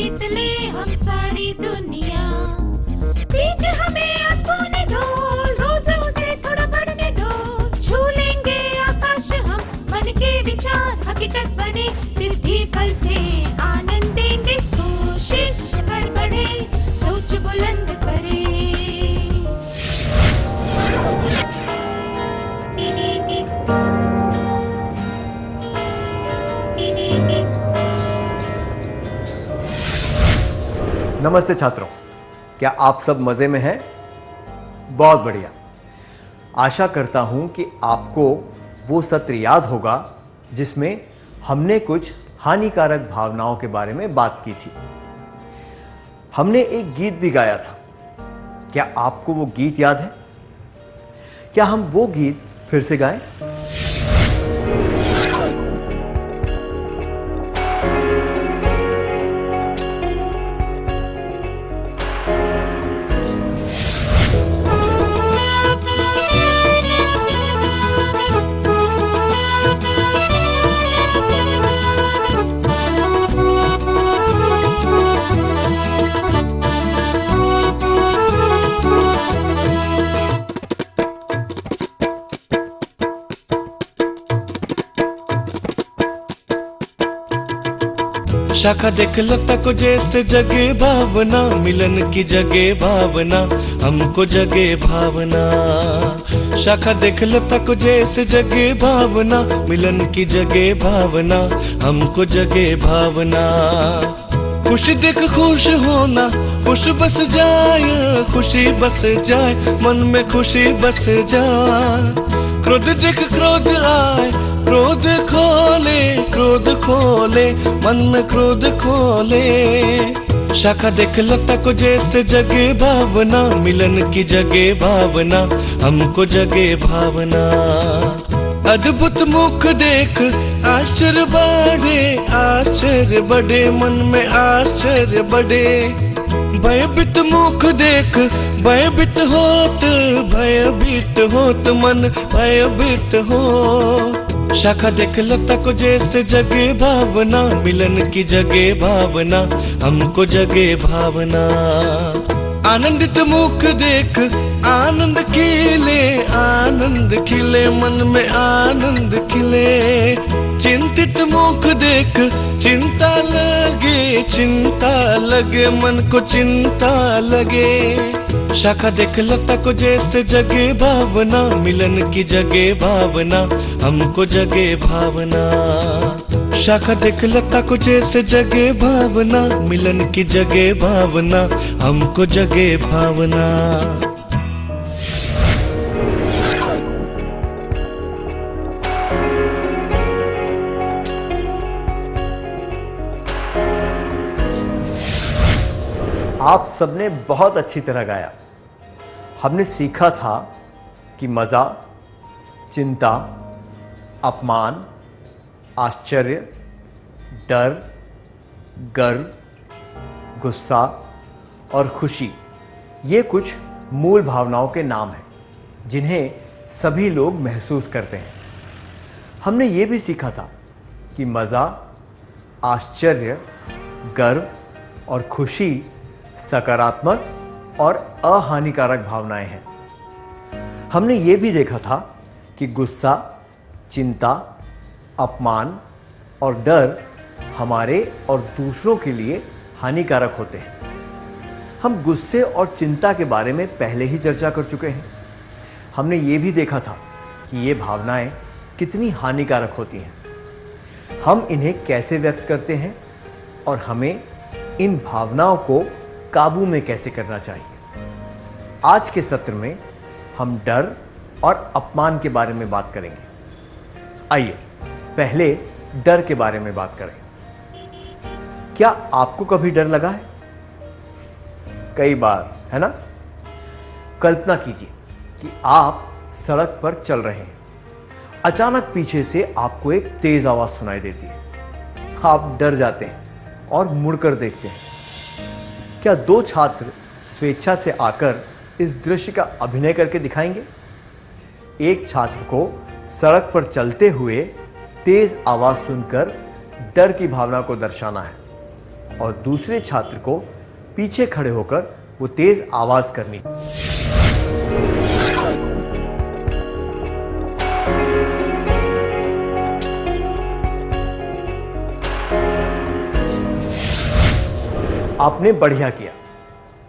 जीत ले हम सारी दुनिया। बीच हमें आज बोने दो, रोज उसे थोड़ा बढ़ने दो। छू लेंगे आकाश हम, मन के विचार हकीकत बने। सिद्धि फल से आनंद देंगे, कोशिश कर बढ़े, सोच बुलंद करे। नमस्ते छात्रों, क्या आप सब मजे में हैं? बहुत बढ़िया। आशा करता हूं कि आपको वो सत्र याद होगा जिसमें हमने कुछ हानिकारक भावनाओं के बारे में बात की थी। हमने एक गीत भी गाया था। क्या आपको वो गीत याद है? क्या हम वो गीत फिर से गाएं? शाखा देख लता को जैसे जगे भावना, मिलन की जगे भावना, हमको जगे भावना। शाखा देख लता को जैसे जगे भावना, मिलन की जगे भावना, हमको जगे भावना। खुशी देख खुश होना, खुश बस जाए, खुशी बस जाए, मन में खुशी बस जाए। क्रोध देख क्रोध आए, क्रोध खोले, क्रोध खोले, मन में क्रोध खोले। शाखा देख लता को जैसे जगे भावना, मिलन की जगे भावना, हमको जगे भावना। अद्भुत मुख देख आश्चर्य बढ़े, आश्चर्य बढ़े, मन में आश्चर्य बढ़े। भयभीत मुख देख भयभीत होत, भयभीत होत, मन भयभीत हो। शाखा देख लता को जैसे जगे भावना, मिलन की जगे भावना, हमको जगे भावना। आनंदित मुख देख आनंद खिले, आनंद खिले, मन में आनंद खिले। चिंतित मुख देख चिंता लगे, चिंता लगे, मन को चिंता लगे। शाखा देख लता को जैसे जगे भावना, मिलन की जगे भावना, हमको जगे भावना। शाखा देख लता को जैसे जगे भावना, मिलन की जगे भावना, हमको जगे भावना। आप सबने बहुत अच्छी तरह गाया। हमने सीखा था कि मज़ा, चिंता, अपमान, आश्चर्य, डर, गर्व, गुस्सा और खुशी, ये कुछ मूल भावनाओं के नाम हैं जिन्हें सभी लोग महसूस करते हैं। हमने ये भी सीखा था कि मज़ा, आश्चर्य, गर्व और खुशी सकारात्मक और अहानिकारक भावनाएं हैं। हमने ये भी देखा था कि गुस्सा, चिंता, अपमान और डर हमारे और दूसरों के लिए हानिकारक होते हैं। हम गुस्से और चिंता के बारे में पहले ही चर्चा कर चुके हैं। हमने ये भी देखा था कि ये भावनाएं कितनी हानिकारक होती हैं, हम इन्हें कैसे व्यक्त करते हैं और हमें इन भावनाओं को काबू में कैसे करना चाहिए। आज के सत्र में हम डर और अपमान के बारे में बात करेंगे। आइए पहले डर के बारे में बात करें। क्या आपको कभी डर लगा है? कई बार, है ना? कल्पना कीजिए कि आप सड़क पर चल रहे हैं। अचानक पीछे से आपको एक तेज आवाज सुनाई देती है। आप डर जाते हैं और मुड़कर देखते हैं। क्या दो छात्र स्वेच्छा से आकर इस दृश्य का अभिनय करके दिखाएंगे? एक छात्र को सड़क पर चलते हुए तेज आवाज सुनकर डर की भावना को दर्शाना है और दूसरे छात्र को पीछे खड़े होकर वो तेज आवाज करनी। आपने बढ़िया किया,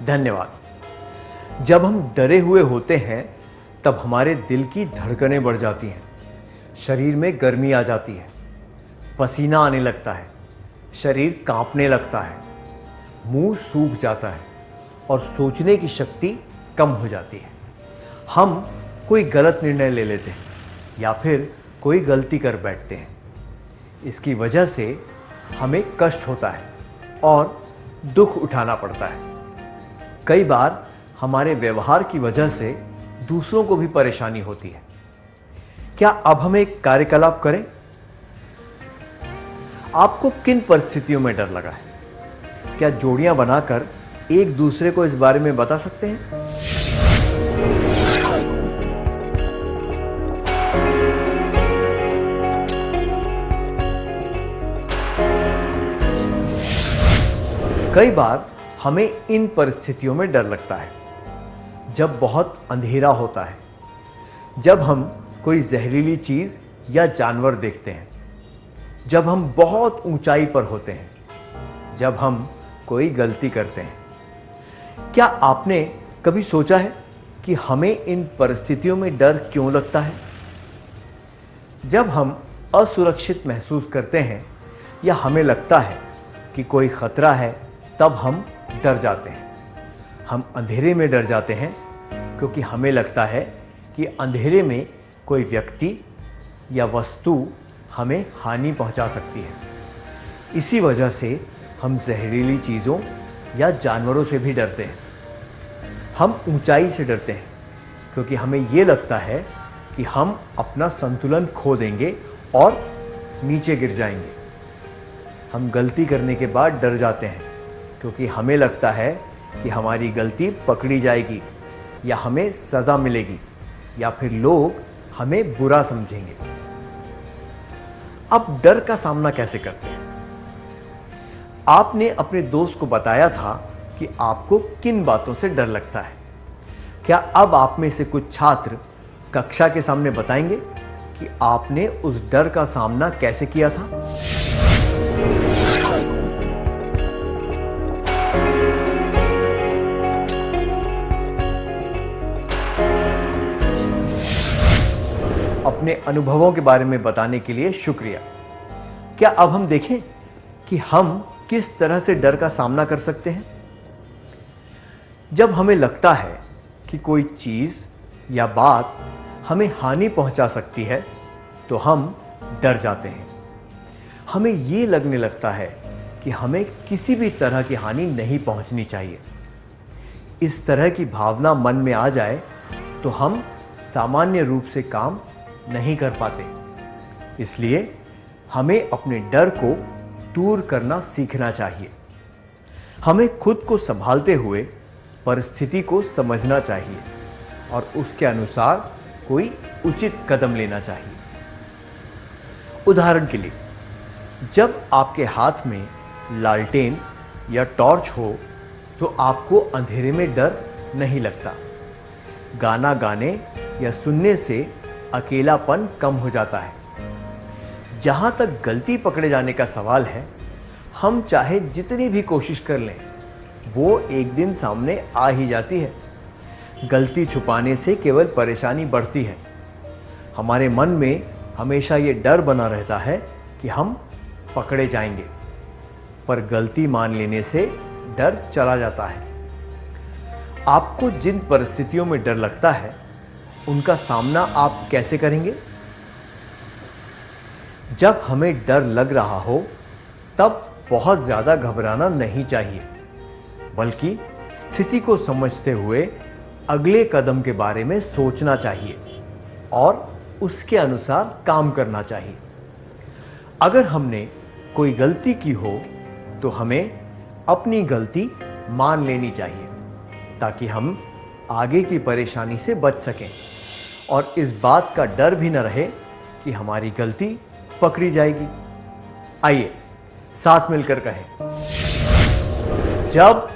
धन्यवाद। जब हम डरे हुए होते हैं तब हमारे दिल की धड़कनें बढ़ जाती हैं, शरीर में गर्मी आ जाती है, पसीना आने लगता है, शरीर कांपने लगता है, मुंह सूख जाता है और सोचने की शक्ति कम हो जाती है। हम कोई गलत निर्णय ले लेते हैं या फिर कोई गलती कर बैठते हैं। इसकी वजह से हमें कष्ट होता है और दुख उठाना पड़ता है। कई बार हमारे व्यवहार की वजह से दूसरों को भी परेशानी होती है। क्या अब हम एक कार्यकलाप करें? आपको किन परिस्थितियों में डर लगा है? क्या जोड़ियां बनाकर एक दूसरे को इस बारे में बता सकते हैं? कई बार हमें इन परिस्थितियों में डर लगता है जब बहुत अंधेरा होता है, जब हम कोई जहरीली चीज या जानवर देखते हैं, जब हम बहुत ऊंचाई पर होते हैं, जब हम कोई गलती करते हैं। क्या आपने कभी सोचा है कि हमें इन परिस्थितियों में डर क्यों लगता है? जब हम असुरक्षित महसूस करते हैं या हमें लगता है कि कोई खतरा है, तब हम डर जाते हैं। हम अंधेरे में डर जाते हैं क्योंकि हमें लगता है कि अंधेरे में कोई व्यक्ति या वस्तु हमें हानि पहुंचा सकती है। इसी वजह से हम जहरीली चीज़ों या जानवरों से भी डरते हैं। हम ऊंचाई से डरते हैं क्योंकि हमें ये लगता है कि हम अपना संतुलन खो देंगे और नीचे गिर जाएंगे। हम गलती करने के बाद डर जाते हैं क्योंकि हमें लगता है कि हमारी गलती पकड़ी जाएगी या हमें सज़ा मिलेगी या फिर लोग हमें बुरा समझेंगे। अब डर का सामना कैसे करते हैं? आपने अपने दोस्त को बताया था कि आपको किन बातों से डर लगता है। क्या अब आप में से कुछ छात्र कक्षा के सामने बताएंगे कि आपने उस डर का सामना कैसे किया था? अपने अनुभवों के बारे में बताने के लिए शुक्रिया। क्या अब हम देखें कि हम किस तरह से डर का सामना कर सकते हैं? जब हमें लगता है कि कोई चीज या बात हमें हानि पहुंचा सकती है तो हम डर जाते हैं। हमें ये लगने लगता है कि हमें किसी भी तरह की हानि नहीं पहुंचनी चाहिए। इस तरह की भावना मन में आ जाए तो हम सामान्य रूप से काम नहीं कर पाते। इसलिए हमें अपने डर को दूर करना सीखना चाहिए। हमें खुद को संभालते हुए परिस्थिति को समझना चाहिए और उसके अनुसार कोई उचित कदम लेना चाहिए। उदाहरण के लिए, जब आपके हाथ में लालटेन या टॉर्च हो तो आपको अंधेरे में डर नहीं लगता। गाना गाने या सुनने से अकेलापन कम हो जाता है। जहां तक गलती पकड़े जाने का सवाल है, हम चाहे जितनी भी कोशिश कर लें, वो एक दिन सामने आ ही जाती है। गलती छुपाने से केवल परेशानी बढ़ती है। हमारे मन में हमेशा ये डर बना रहता है कि हम पकड़े जाएंगे, पर गलती मान लेने से डर चला जाता है। आपको जिन परिस्थितियों में डर लगता है, उनका सामना आप कैसे करेंगे? जब हमें डर लग रहा हो, तब बहुत ज्यादा घबराना नहीं चाहिए, बल्कि स्थिति को समझते हुए अगले कदम के बारे में सोचना चाहिए और उसके अनुसार काम करना चाहिए। अगर हमने कोई गलती की हो तो हमें अपनी गलती मान लेनी चाहिए ताकि हम आगे की परेशानी से बच सकें और इस बात का डर भी न रहे कि हमारी गलती पकड़ी जाएगी। आइए साथ मिलकर कहें, जब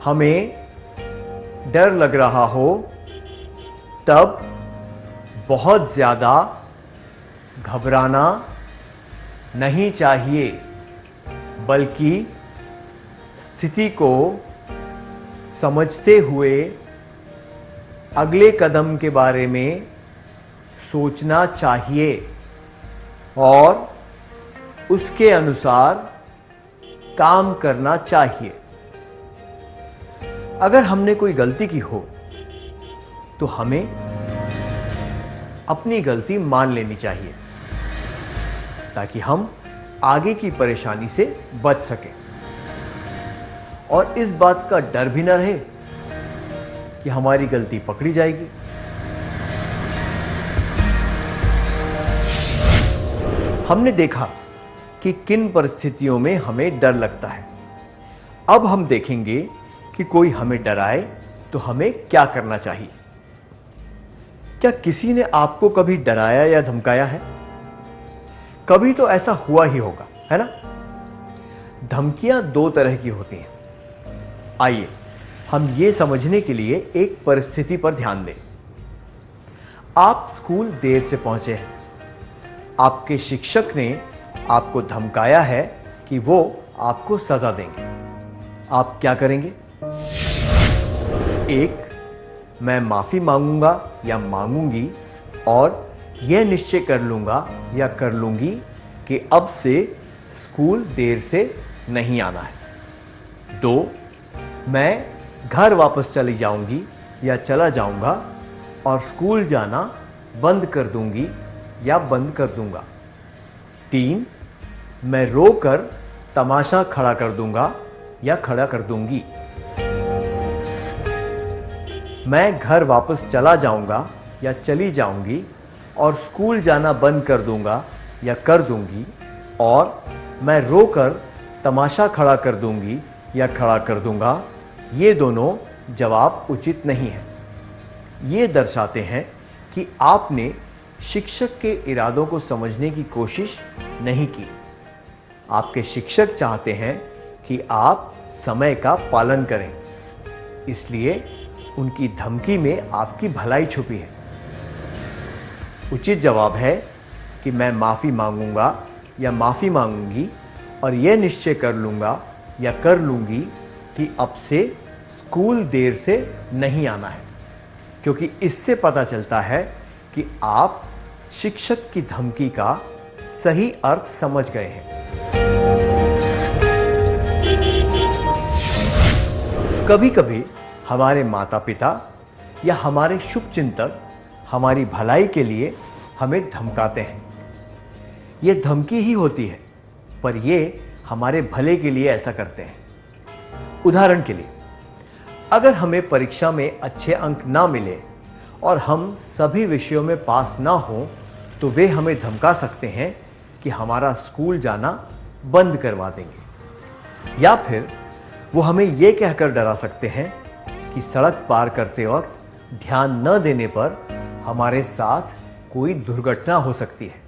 हमें डर लग रहा हो तब बहुत ज्यादा घबराना नहीं चाहिए, बल्कि स्थिति को समझते हुए अगले कदम के बारे में सोचना चाहिए और उसके अनुसार काम करना चाहिए। अगर हमने कोई गलती की हो तो हमें अपनी गलती मान लेनी चाहिए ताकि हम आगे की परेशानी से बच सकें और इस बात का डर भी न रहे कि हमारी गलती पकड़ी जाएगी। हमने देखा कि किन परिस्थितियों में हमें डर लगता है। अब हम देखेंगे कि कोई हमें डराए तो हमें क्या करना चाहिए। क्या किसी ने आपको कभी डराया या धमकाया है? कभी तो ऐसा हुआ ही होगा, है ना? धमकियां दो तरह की होती हैं। आइए हम ये समझने के लिए एक परिस्थिति पर ध्यान दें। आप स्कूल देर से पहुंचे हैं। आपके शिक्षक ने आपको धमकाया है कि वो आपको सजा देंगे। आप क्या करेंगे? एक, मैं माफी मांगूंगा या मांगूंगी और यह निश्चय कर लूंगा या कर लूंगी कि अब से स्कूल देर से नहीं आना है। दो, मैं घर वापस चली जाऊंगी या चला जाऊंगा और स्कूल जाना बंद कर दूंगी या बंद कर दूंगा। तीन, मैं रोकर तमाशा खड़ा कर दूंगा या खड़ा कर दूंगी। मैं घर वापस चला जाऊंगा या चली जाऊंगी और स्कूल जाना बंद कर दूंगा या कर दूंगी, और मैं रोकर तमाशा खड़ा कर दूंगी या खड़ा कर दूंगा। ये दोनों जवाब उचित नहीं है। ये दर्शाते हैं कि आपने शिक्षक के इरादों को समझने की कोशिश नहीं की। आपके शिक्षक चाहते हैं कि आप समय का पालन करें, इसलिए उनकी धमकी में आपकी भलाई छुपी है। उचित जवाब है कि मैं माफ़ी मांगूंगा या माफ़ी मांगूंगी और यह निश्चय कर लूंगा या कर लूंगी कि अब से स्कूल देर से नहीं आना है, क्योंकि इससे पता चलता है कि आप शिक्षक की धमकी का सही अर्थ समझ गए हैं। कभी कभी हमारे माता पिता या हमारे शुभचिंतक हमारी भलाई के लिए हमें धमकाते हैं। यह धमकी ही होती है, पर यह हमारे भले के लिए ऐसा करते हैं। उदाहरण के लिए, अगर हमें परीक्षा में अच्छे अंक ना मिले और हम सभी विषयों में पास ना हो तो वे हमें धमका सकते हैं कि हमारा स्कूल जाना बंद करवा देंगे, या फिर वो हमें ये कहकर डरा सकते हैं कि सड़क पार करते वक्त ध्यान न देने पर हमारे साथ कोई दुर्घटना हो सकती है।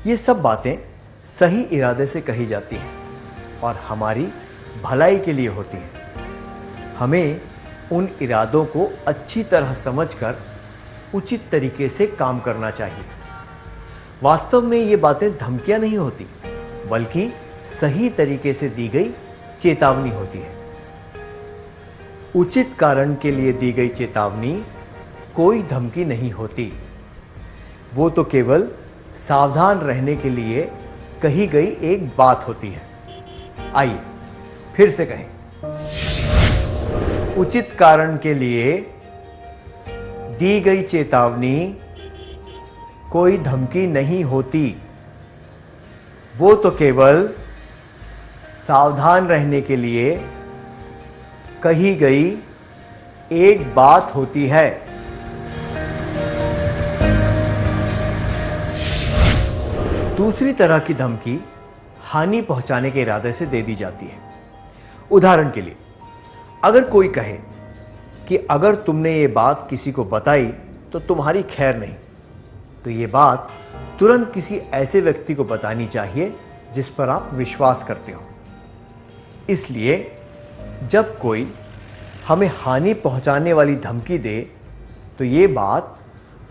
ये सब बातें सही इरादे से कही जाती हैं और हमारी भलाई के लिए होती हैं। हमें उन इरादों को अच्छी तरह समझकर उचित तरीके से काम करना चाहिए। वास्तव में ये बातें धमकियां नहीं होती, बल्कि सही तरीके से दी गई चेतावनी होती है। उचित कारण के लिए दी गई चेतावनी कोई धमकी नहीं होती, वो तो केवल सावधान रहने के लिए कही गई एक बात होती है। आइए फिर से कहें, उचित कारण के लिए दी गई चेतावनी कोई धमकी नहीं होती, वो तो केवल सावधान रहने के लिए कही गई एक बात होती है। दूसरी तरह की धमकी हानि पहुंचाने के इरादे से दे दी जाती है। उदाहरण के लिए, अगर कोई कहे कि अगर तुमने ये बात किसी को बताई तो तुम्हारी खैर नहीं, तो ये बात तुरंत किसी ऐसे व्यक्ति को बतानी चाहिए जिस पर आप विश्वास करते हो। इसलिए जब कोई हमें हानि पहुंचाने वाली धमकी दे तो ये बात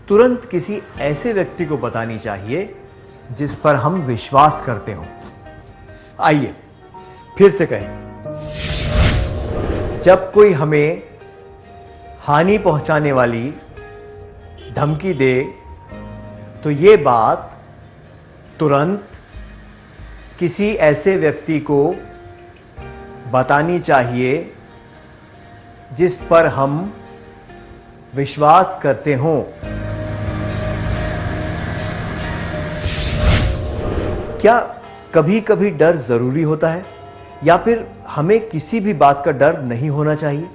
तुरंत किसी ऐसे व्यक्ति को बतानी चाहिए जिस पर हम विश्वास करते हों। आइए फिर से कहें, जब कोई हमें हानि पहुंचाने वाली धमकी दे तो ये बात तुरंत किसी ऐसे व्यक्ति को बतानी चाहिए जिस पर हम विश्वास करते हों। क्या कभी कभी डर जरूरी होता है या फिर हमें किसी भी बात का डर नहीं होना चाहिए?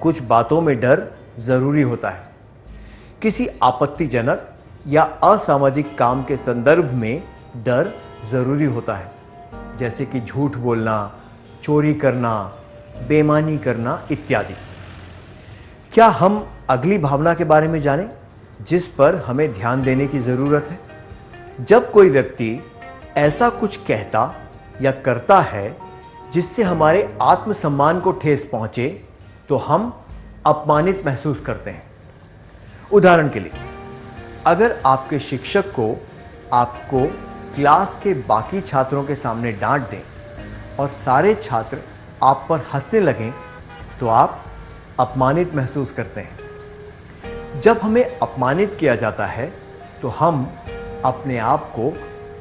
कुछ बातों में डर जरूरी होता है। किसी आपत्तिजनक या असामाजिक काम के संदर्भ में डर जरूरी होता है, जैसे कि झूठ बोलना, चोरी करना, बेईमानी करना इत्यादि। क्या हम अगली भावना के बारे में जानें जिस पर हमें ध्यान देने की जरूरत है? जब कोई व्यक्ति ऐसा कुछ कहता या करता है जिससे हमारे आत्मसम्मान को ठेस पहुंचे तो हम अपमानित महसूस करते हैं। उदाहरण के लिए, अगर आपके शिक्षक को आपको क्लास के बाकी छात्रों के सामने डांट दें और सारे छात्र आप पर हंसने लगें तो आप अपमानित महसूस करते हैं। जब हमें अपमानित किया जाता है तो हम अपने आप को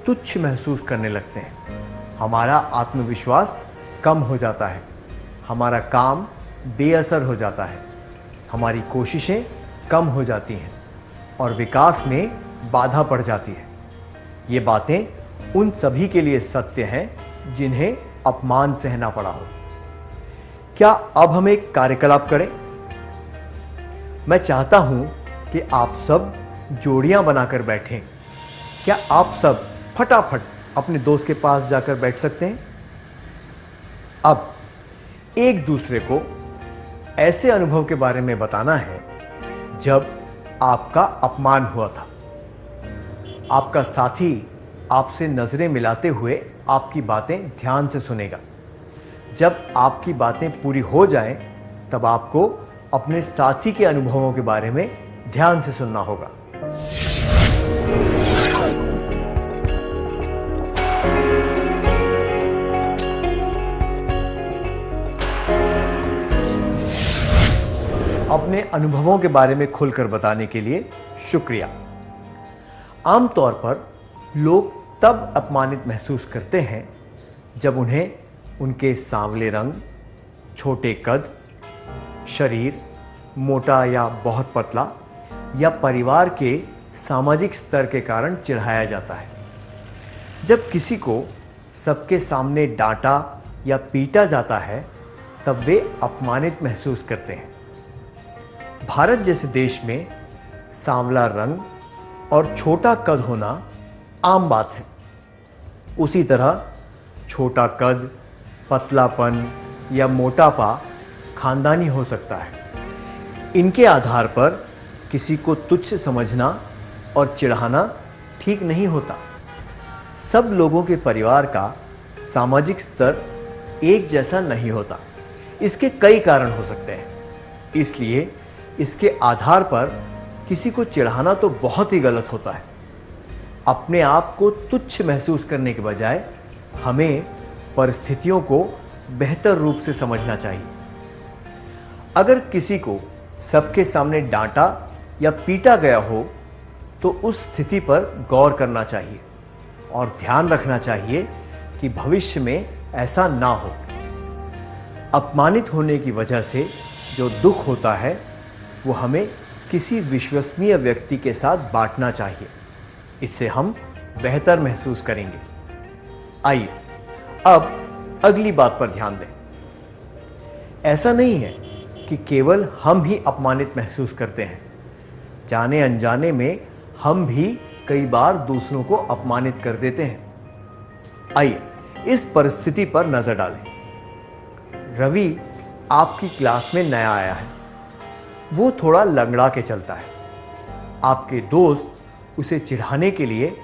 तुच्छ महसूस करने लगते हैं। हमारा आत्मविश्वास कम हो जाता है, हमारा काम बेअसर हो जाता है, हमारी कोशिशें कम हो जाती हैं और विकास में बाधा पड़ जाती है। ये बातें उन सभी के लिए सत्य हैं जिन्हें अपमान सहना पड़ा हो। क्या अब हम एक कार्यकलाप करें? मैं चाहता हूं कि आप सब जोड़ियां बनाकर बैठें। क्या आप सब फटाफट अपने दोस्त के पास जाकर बैठ सकते हैं? अब एक दूसरे को ऐसे अनुभव के बारे में बताना है जब आपका अपमान हुआ था। आपका साथी आपसे नजरें मिलाते हुए आपकी बातें ध्यान से सुनेगा। जब आपकी बातें पूरी हो जाएं, तब आपको अपने साथी के अनुभवों के बारे में ध्यान से सुनना होगा। अपने अनुभवों के बारे में खुलकर बताने के लिए शुक्रिया। आमतौर पर लोग तब अपमानित महसूस करते हैं जब उन्हें उनके सांवले रंग, छोटे कद, शरीर, मोटा या बहुत पतला, या परिवार के सामाजिक स्तर के कारण चिढ़ाया जाता है। जब किसी को सबके सामने डांटा या पीटा जाता है तब वे अपमानित महसूस करते हैं। भारत जैसे देश में सांवला रंग और छोटा कद होना आम बात है। उसी तरह छोटा कद, पतलापन या मोटापा खानदानी हो सकता है। इनके आधार पर किसी को तुच्छ समझना और चिढ़ाना ठीक नहीं होता। सब लोगों के परिवार का सामाजिक स्तर एक जैसा नहीं होता। इसके कई कारण हो सकते हैं, इसलिए इसके आधार पर किसी को चिढ़ाना तो बहुत ही गलत होता है। अपने आप को तुच्छ महसूस करने के बजाय हमें परिस्थितियों को बेहतर रूप से समझना चाहिए। अगर किसी को सबके सामने डांटा या पीटा गया हो तो उस स्थिति पर गौर करना चाहिए और ध्यान रखना चाहिए कि भविष्य में ऐसा ना हो। अपमानित होने की वजह से जो दुख होता है वो हमें किसी विश्वसनीय व्यक्ति के साथ बांटना चाहिए। इससे हम बेहतर महसूस करेंगे। आइए अब अगली बात पर ध्यान दें। ऐसा नहीं है कि केवल हम ही अपमानित महसूस करते हैं। जाने अनजाने में हम भी कई बार दूसरों को अपमानित कर देते हैं। आइए इस परिस्थिति पर नजर डालें। रवि आपकी क्लास में नया आया है। वो थोड़ा लंगड़ा के चलता है। आपके दोस्त उसे चिढ़ाने के लिए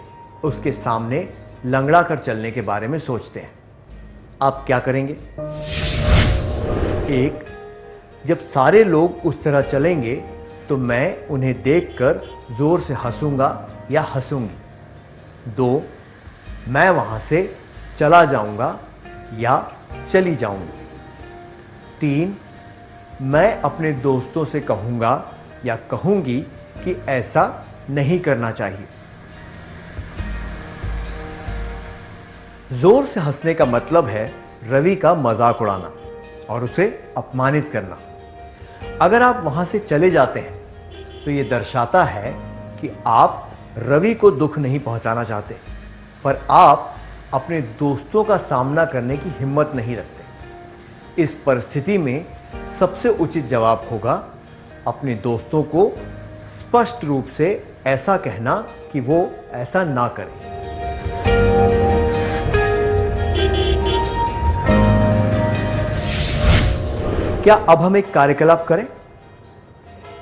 उसके सामने लंगड़ा कर चलने के बारे में सोचते हैं। आप क्या करेंगे? एक, जब सारे लोग उस तरह चलेंगे तो मैं उन्हें देखकर जोर से हंसूंगा या हंसूंगी। 2, मैं वहां से चला जाऊंगा या चली जाऊंगी। 3, मैं अपने दोस्तों से कहूंगा या कहूंगी कि ऐसा नहीं करना चाहिए। जोर से हंसने का मतलब है रवि का मजाक उड़ाना और उसे अपमानित करना। अगर आप वहां से चले जाते हैं तो यह दर्शाता है कि आप रवि को दुख नहीं पहुंचाना चाहते, पर आप अपने दोस्तों का सामना करने की हिम्मत नहीं रखते। इस परिस्थिति में सबसे उचित जवाब होगा अपने दोस्तों को स्पष्ट रूप से ऐसा कहना कि वो ऐसा ना करें। क्या अब हम एक कार्यकलाप करें?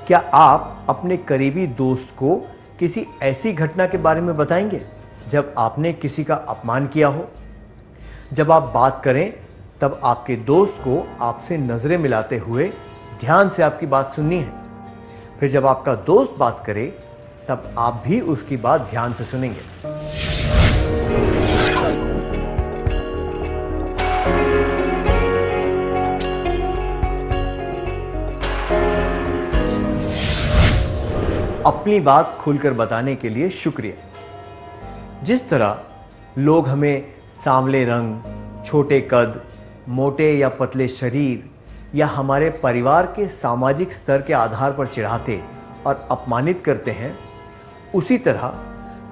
क्या आप अपने करीबी दोस्त को किसी ऐसी घटना के बारे में बताएंगे जब आपने किसी का अपमान किया हो? जब आप बात करें तब आपके दोस्त को आपसे नजरें मिलाते हुए ध्यान से आपकी बात सुननी है। फिर जब आपका दोस्त बात करे तब आप भी उसकी बात ध्यान से सुनेंगे। अपनी बात खुलकर बताने के लिए शुक्रिया। जिस तरह लोग हमें सांवले रंग, छोटे कद, मोटे या पतले शरीर या हमारे परिवार के सामाजिक स्तर के आधार पर चिढ़ाते और अपमानित करते हैं, उसी तरह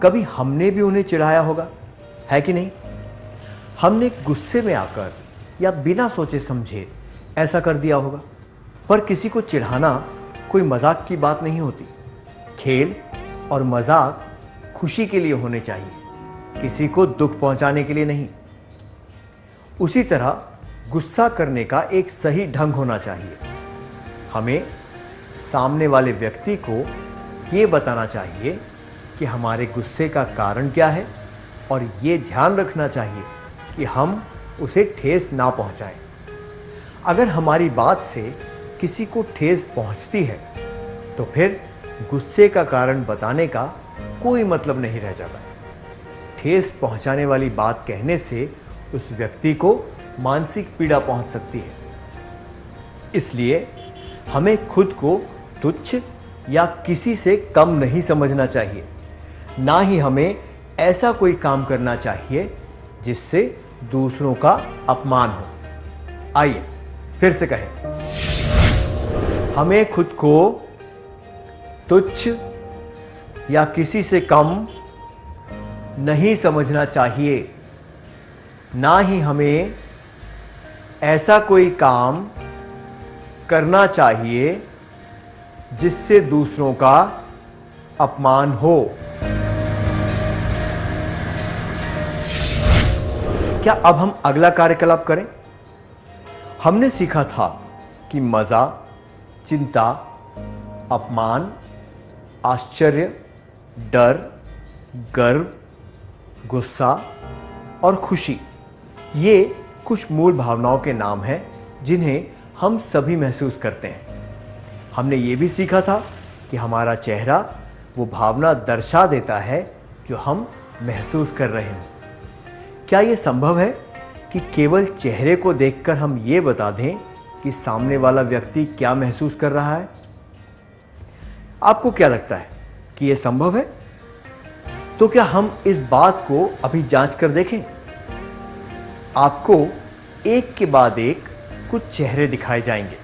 कभी हमने भी उन्हें चिढ़ाया होगा, है कि नहीं? हमने गुस्से में आकर या बिना सोचे समझे ऐसा कर दिया होगा। पर किसी को चिढ़ाना कोई मजाक की बात नहीं होती। खेल और मजाक खुशी के लिए होने चाहिए, किसी को दुख पहुंचाने के लिए नहीं। उसी तरह गुस्सा करने का एक सही ढंग होना चाहिए। हमें सामने वाले व्यक्ति को यह बताना चाहिए कि हमारे गुस्से का कारण क्या है और ये ध्यान रखना चाहिए कि हम उसे ठेस ना पहुंचाएं। अगर हमारी बात से किसी को ठेस पहुंचती है तो फिर गुस्से का कारण बताने का कोई मतलब नहीं रह जाता। ठेस पहुंचाने वाली बात कहने से उस व्यक्ति को मानसिक पीड़ा पहुंच सकती है। इसलिए हमें खुद को तुच्छ या किसी से कम नहीं समझना चाहिए, ना ही हमें ऐसा कोई काम करना चाहिए जिससे दूसरों का अपमान हो। आइए फिर से कहें, हमें खुद को तुच्छ या किसी से कम नहीं समझना चाहिए, ना ही हमें ऐसा कोई काम करना चाहिए जिससे दूसरों का अपमान हो। क्या अब हम अगला कार्यकलाप करें? हमने सीखा था कि मजा, चिंता, अपमान, आश्चर्य, डर, गर्व, गुस्सा और खुशी, ये कुछ मूल भावनाओं के नाम हैं जिन्हें हम सभी महसूस करते हैं। हमने ये भी सीखा था कि हमारा चेहरा वो भावना दर्शा देता है जो हम महसूस कर रहे हैं। क्या ये संभव है कि केवल चेहरे को देखकर हम ये बता दें कि सामने वाला व्यक्ति क्या महसूस कर रहा है? आपको क्या लगता है कि यह संभव है? तो क्या हम इस बात को अभी जांच कर देखें? आपको एक के बाद एक कुछ चेहरे दिखाए जाएंगे,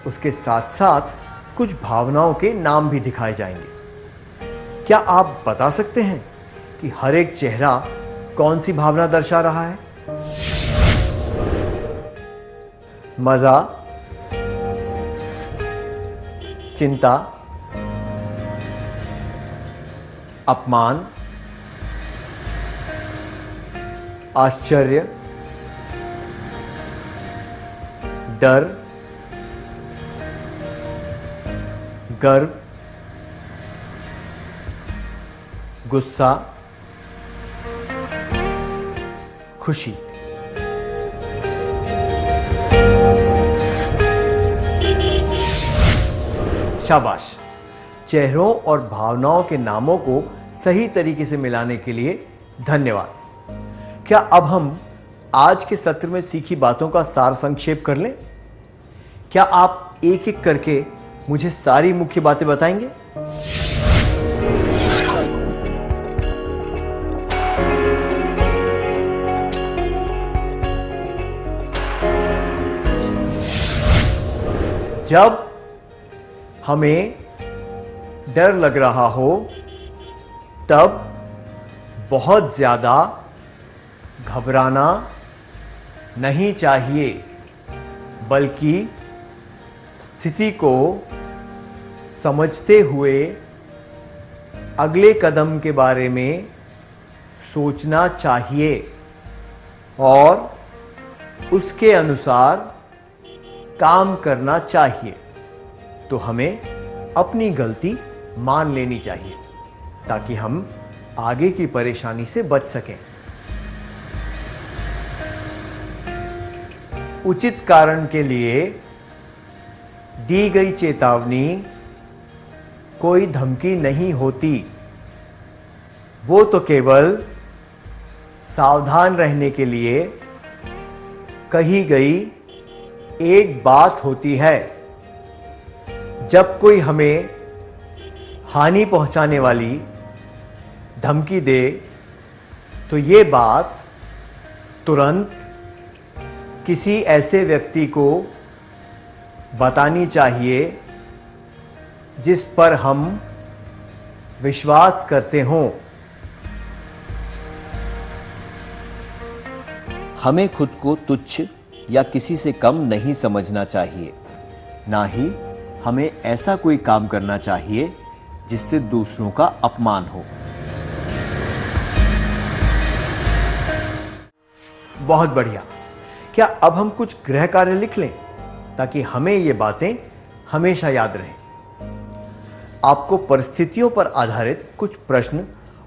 उसके साथ साथ कुछ भावनाओं के नाम भी दिखाए जाएंगे। क्या आप बता सकते हैं कि हर एक चेहरा कौन सी भावना दर्शा रहा है? मजा, चिंता, अपमान, आश्चर्य, डर, गर्व, गुस्सा, खुशी। शाबाश। चेहरों और भावनाओं के नामों को सही तरीके से मिलाने के लिए धन्यवाद। क्या अब हम आज के सत्र में सीखी बातों का सार संक्षेप कर लें? क्या आप एक एक करके मुझे सारी मुख्य बातें बताएंगे? जब हमें डर लग रहा हो तब बहुत ज्यादा घबराना नहीं चाहिए, बल्कि स्थिति को समझते हुए अगले कदम के बारे में सोचना चाहिए और उसके अनुसार काम करना चाहिए। तो हमें अपनी गलती मान लेनी चाहिए ताकि हम आगे की परेशानी से बच सकें। उचित कारण के लिए दी गई चेतावनी कोई धमकी नहीं होती, वो तो केवल सावधान रहने के लिए कही गई एक बात होती है। जब कोई हमें हानि पहुंचाने वाली धमकी दे तो ये बात तुरंत किसी ऐसे व्यक्ति को बतानी चाहिए जिस पर हम विश्वास करते हों। हमें खुद को तुच्छ या किसी से कम नहीं समझना चाहिए, ना ही हमें ऐसा कोई काम करना चाहिए जिससे दूसरों का अपमान हो। बहुत बढ़िया। क्या अब हम कुछ गृह कार्य लिख लें ताकि हमें ये बातें हमेशा याद रहें? आपको परिस्थितियों पर आधारित कुछ प्रश्न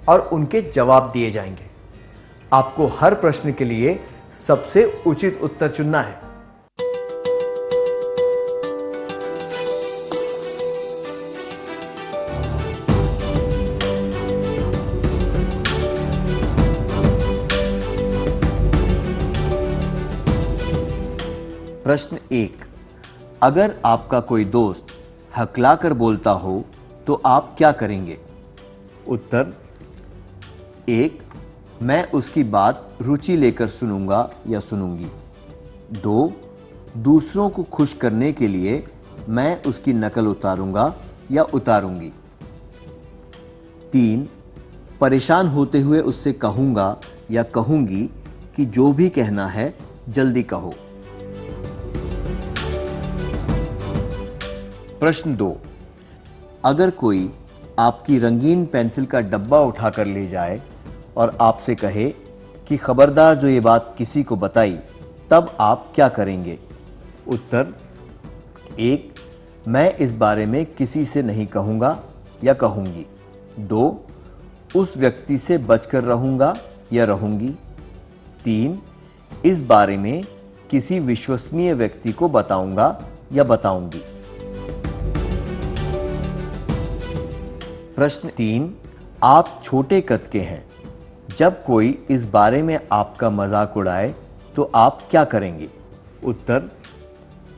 और उनके जवाब दिए जाएंगे। आपको हर प्रश्न के लिए सबसे उचित उत्तर चुनना है। प्रश्न 1, अगर आपका कोई दोस्त हकलाकर बोलता हो तो आप क्या करेंगे? उत्तर 1, मैं उसकी बात रुचि लेकर सुनूंगा या सुनूंगी। 2, दूसरों को खुश करने के लिए मैं उसकी नकल उतारूंगा या उतारूंगी। 3, परेशान होते हुए उससे कहूंगा या कहूंगी कि जो भी कहना है जल्दी कहो। प्रश्न 2, अगर कोई आपकी रंगीन पेंसिल का डब्बा उठाकर ले जाए और आपसे कहे कि खबरदार जो ये बात किसी को बताई, तब आप क्या करेंगे? उत्तर 1, मैं इस बारे में किसी से नहीं कहूँगा या कहूँगी। 2, उस व्यक्ति से बचकर रहूँगा या रहूँगी। 3, इस बारे में किसी विश्वसनीय व्यक्ति को बताऊँगा या बताऊँगी। प्रश्न 3, आप छोटे कद के हैं। जब कोई इस बारे में आपका मजाक उड़ाए तो आप क्या करेंगे? उत्तर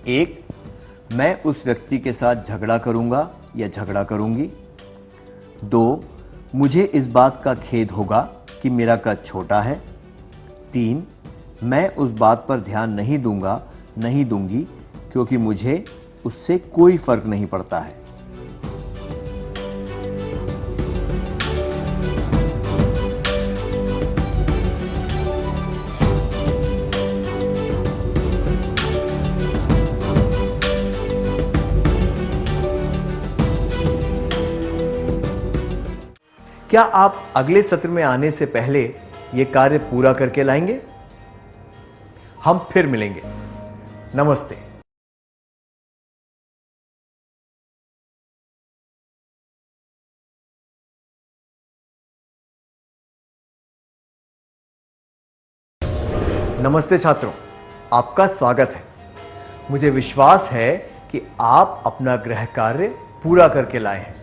1, मैं उस व्यक्ति के साथ झगड़ा करूंगा या झगड़ा करूंगी। 2, मुझे इस बात का खेद होगा कि मेरा कद छोटा है। 3, मैं उस बात पर ध्यान नहीं दूंगा, नहीं दूंगी क्योंकि मुझे उससे कोई फर्क नहीं पड़ता है। क्या आप अगले सत्र में आने से पहले यह कार्य पूरा करके लाएंगे? हम फिर मिलेंगे। नमस्ते। नमस्ते छात्रों, आपका स्वागत है। मुझे विश्वास है कि आप अपना गृह कार्य पूरा करके लाए हैं।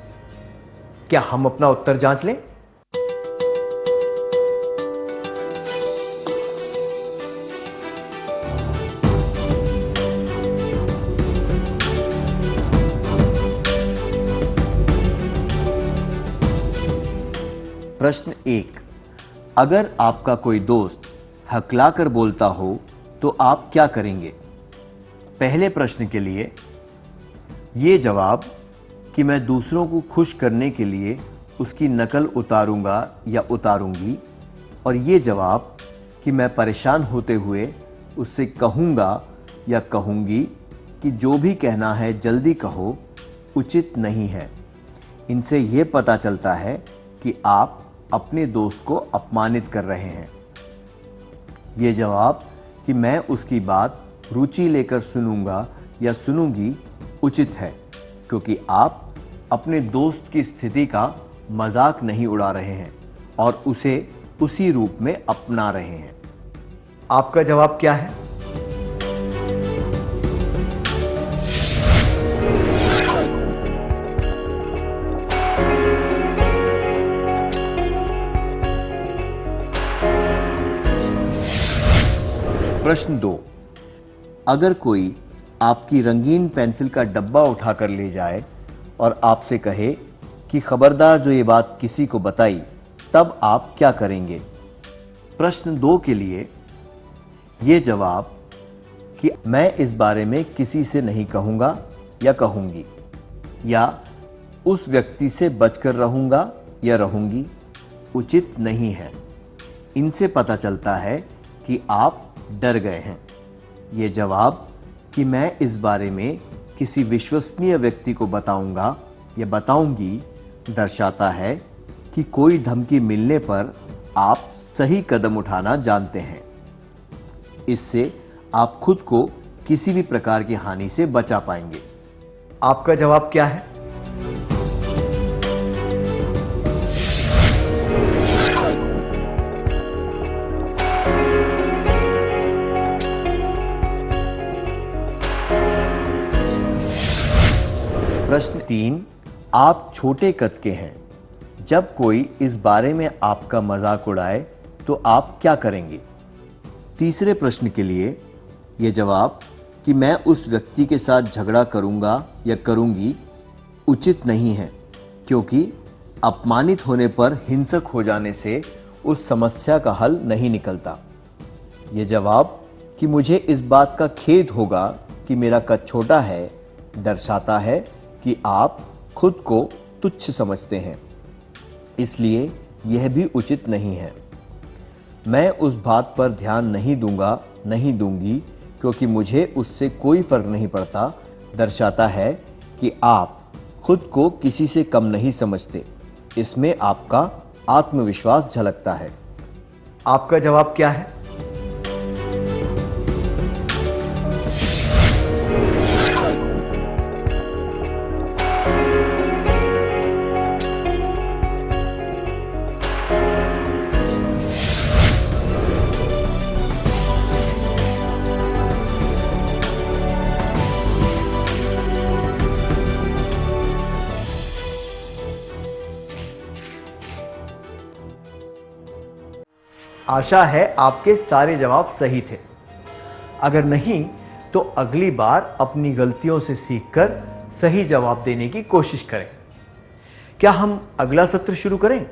क्या हम अपना उत्तर जांच लें? प्रश्न 1। अगर आपका कोई दोस्त हकलाकर बोलता हो तो आप क्या करेंगे? पहले प्रश्न के लिए ये जवाब कि मैं दूसरों को खुश करने के लिए उसकी नकल उतारूंगा या उतारूंगी, और ये जवाब कि मैं परेशान होते हुए उससे कहूंगा या कहूंगी कि जो भी कहना है जल्दी कहो, उचित नहीं है। इनसे ये पता चलता है कि आप अपने दोस्त को अपमानित कर रहे हैं। ये जवाब कि मैं उसकी बात रुचि लेकर सुनूंगा या सुनूंगी उचित है, क्योंकि आप अपने दोस्त की स्थिति का मजाक नहीं उड़ा रहे हैं और उसे उसी रूप में अपना रहे हैं। आपका जवाब क्या है? प्रश्न 2। अगर कोई आपकी रंगीन पेंसिल का डब्बा उठाकर ले जाए और आपसे कहे कि खबरदार जो ये बात किसी को बताई, तब आप क्या करेंगे? प्रश्न 2 के लिए ये जवाब कि मैं इस बारे में किसी से नहीं कहूँगा या कहूँगी, या उस व्यक्ति से बचकर रहूँगा या रहूँगी, उचित नहीं है। इनसे पता चलता है कि आप डर गए हैं। ये जवाब कि मैं इस बारे में किसी विश्वसनीय व्यक्ति को बताऊंगा या बताऊंगी दर्शाता है कि कोई धमकी मिलने पर आप सही कदम उठाना जानते हैं। इससे आप खुद को किसी भी प्रकार की हानि से बचा पाएंगे। आपका जवाब क्या है? प्रश्न 3। आप छोटे कद के हैं। जब कोई इस बारे में आपका मजाक उड़ाए तो आप क्या करेंगे? तीसरे प्रश्न के लिए ये जवाब कि मैं उस व्यक्ति के साथ झगड़ा करूंगा या करूंगी उचित नहीं है, क्योंकि अपमानित होने पर हिंसक हो जाने से उस समस्या का हल नहीं निकलता। ये जवाब कि मुझे इस बात का खेद होगा कि मेरा कद छोटा है दर्शाता है कि आप खुद को तुच्छ समझते हैं, इसलिए यह भी उचित नहीं है। मैं उस बात पर ध्यान नहीं दूंगा, नहीं दूंगी, क्योंकि मुझे उससे कोई फर्क नहीं पड़ता दर्शाता है कि आप खुद को किसी से कम नहीं समझते। इसमें आपका आत्मविश्वास झलकता है। आपका जवाब क्या है? आशा है आपके सारे जवाब सही थे। अगर नहीं तो अगली बार अपनी गलतियों से सीखकर सही जवाब देने की कोशिश करें। क्या हम अगला सत्र शुरू करें?